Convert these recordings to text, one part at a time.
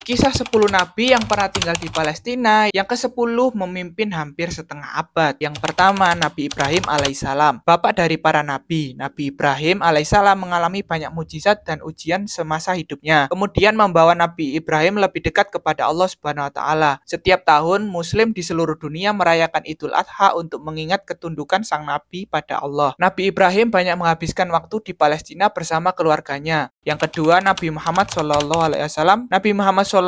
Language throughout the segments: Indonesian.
Kisah 10 nabi yang pernah tinggal di Palestina. Yang ke-10 memimpin hampir setengah abad. Yang pertama, Nabi Ibrahim alaihissalam. Bapak dari para nabi. Nabi Ibrahim alaihissalam mengalami banyak mujizat dan ujian semasa hidupnya. Kemudian membawa Nabi Ibrahim lebih dekat kepada Allah Subhanahu wa taala. Setiap tahun muslim di seluruh dunia merayakan Idul Adha untuk mengingat ketundukan sang nabi pada Allah. Nabi Ibrahim banyak menghabiskan waktu di Palestina bersama keluarganya. Yang kedua, Nabi Muhammad SAW. Nabi Muhammad SAW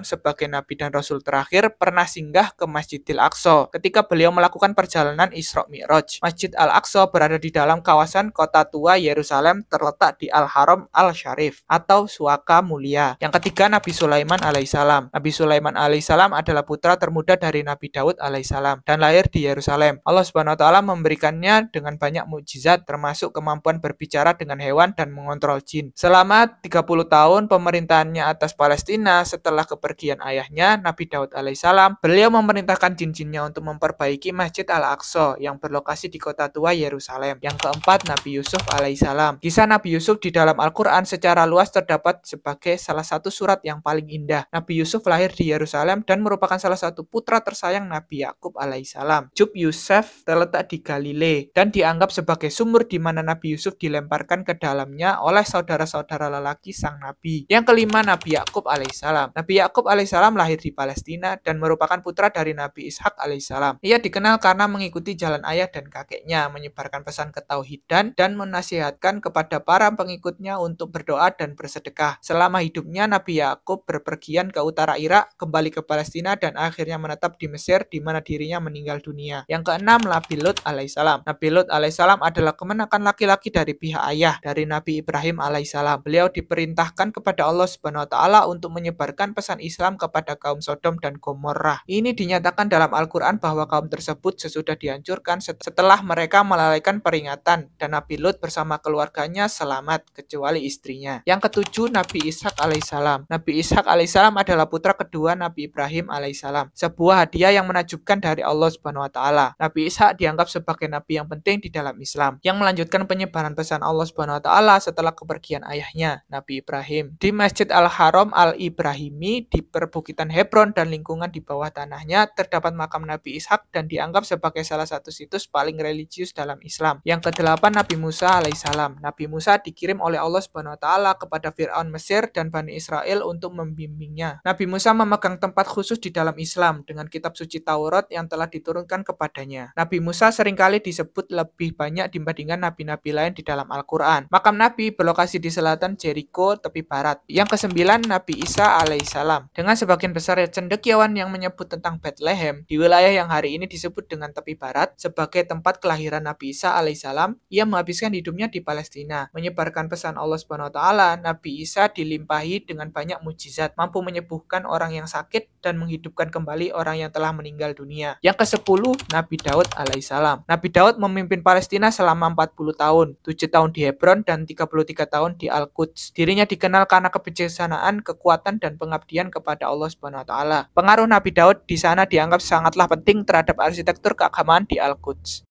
sebagai Nabi dan Rasul terakhir pernah singgah ke Masjidil Aqsa ketika beliau melakukan perjalanan Isra Mi'raj. Masjid Al-Aqsa berada di dalam kawasan kota tua Yerusalem, terletak di Al-Haram Al-Syarif atau Suaka Mulia. Yang ketiga, Nabi Sulaiman alaihissalam. Nabi Sulaiman alaihissalam adalah putra termuda dari Nabi Daud alaihissalam dan lahir di Yerusalem. Allah Subhanahu wa taala memberikannya dengan banyak mukjizat termasuk kemampuan berbicara dengan hewan dan mengontrol jin. Selama 30 tahun pemerintahannya atas Palestina setelah kepergian ayahnya, Nabi Daud alaihissalam, beliau memerintahkan jin-jinnya untuk memperbaiki Masjid Al-Aqsa yang berlokasi di kota tua Yerusalem. Yang keempat, Nabi Yusuf alaihissalam. Kisah Nabi Yusuf di dalam Al-Quran secara luas terdapat sebagai salah satu surat yang paling indah. Nabi Yusuf lahir di Yerusalem dan merupakan salah satu putra tersayang Nabi Yakub alaihissalam. Jub Yusuf terletak di Galilea dan dianggap sebagai sumur di mana Nabi Yusuf dilemparkan ke dalamnya oleh saudara-saudara lelaki sang Nabi. Yang kelima, Nabi Yakub alaihissalam. Nabi Yakub alaihissalam lahir di Palestina dan merupakan putra dari Nabi Ishak alaihissalam. Ia dikenal karena mengikuti jalan ayah dan kakeknya, menyebarkan pesan ketauhidan dan menasihatkan kepada para pengikutnya untuk berdoa dan bersedekah. Selama hidupnya, Nabi Yakub berpergian ke utara Irak, kembali ke Palestina dan akhirnya menetap di Mesir di mana dirinya meninggal dunia. Yang keenam, Nabi Lut alaihissalam. Nabi Lut alaihissalam adalah kemenakan laki-laki dari pihak ayah dari Nabi Ibrahim alaihissalam. Beliau diperintahkan kepada Allah Subhanahu wa taala untuk menyebarkan pesan Islam kepada kaum Sodom dan Gomorrah. Ini dinyatakan dalam Al-Qur'an bahwa kaum tersebut sesudah dihancurkan setelah mereka melalaikan peringatan dan Nabi Lut bersama keluarganya selamat kecuali istrinya. Yang ketujuh, Nabi Ishak alaihissalam. Nabi Ishak alaihissalam adalah putra kedua Nabi Ibrahim alaihissalam. Sebuah hadiah yang menakjubkan dari Allah Subhanahu wa taala. Nabi Ishak dianggap sebagai nabi yang penting di dalam Islam yang melanjutkan penyebaran pesan Allah Subhanahu wa taala setelah kepergian ayahnya Nabi Ibrahim. Di Masjid Al-Haram Al-Ibrahimi di perbukitan Hebron dan lingkungan di bawah tanahnya terdapat makam Nabi Ishak dan dianggap sebagai salah satu situs paling religius dalam Islam. Yang kedelapan, Nabi Musa alaihissalam. Nabi Musa dikirim oleh Allah Subhanahu wa taala kepada Firaun Mesir dan Bani Israel untuk membimbingnya. Nabi Musa memegang tempat khusus di dalam Islam dengan kitab suci Taurat yang telah diturunkan kepadanya. Nabi Musa seringkali disebut lebih banyak dibandingkan nabi-nabi lain di dalam Al-Quran. Makam Nabi berlokasi di selatan Jericho, tepi barat. Yang kesembilan, Nabi Isa alaihissalam. Dengan sebagian besar cendekiawan yang menyebut tentang Bethlehem di wilayah yang hari ini disebut dengan tepi barat sebagai tempat kelahiran Nabi Isa alaihissalam, ia menghabiskan hidupnya di Palestina. Menyebarkan pesan Allah Subhanahu wa taala, Nabi Isa dilimpahi dengan banyak mujizat, mampu menyembuhkan orang yang sakit dan menghidupkan kembali orang yang telah meninggal dunia. Yang ke-10, Nabi Daud alaihissalam. Nabi Daud memimpin Palestina selama 40 tahun, 7 tahun di Hebron dan 33 tahun di Al-Quds. Dirinya dikenal karena kebijaksanaan, kekuatan dan pengabdian kepada Allah Subhanahu wa taala. Pengaruh Nabi Daud di sana dianggap sangatlah penting terhadap arsitektur keagamaan di Al-Quds.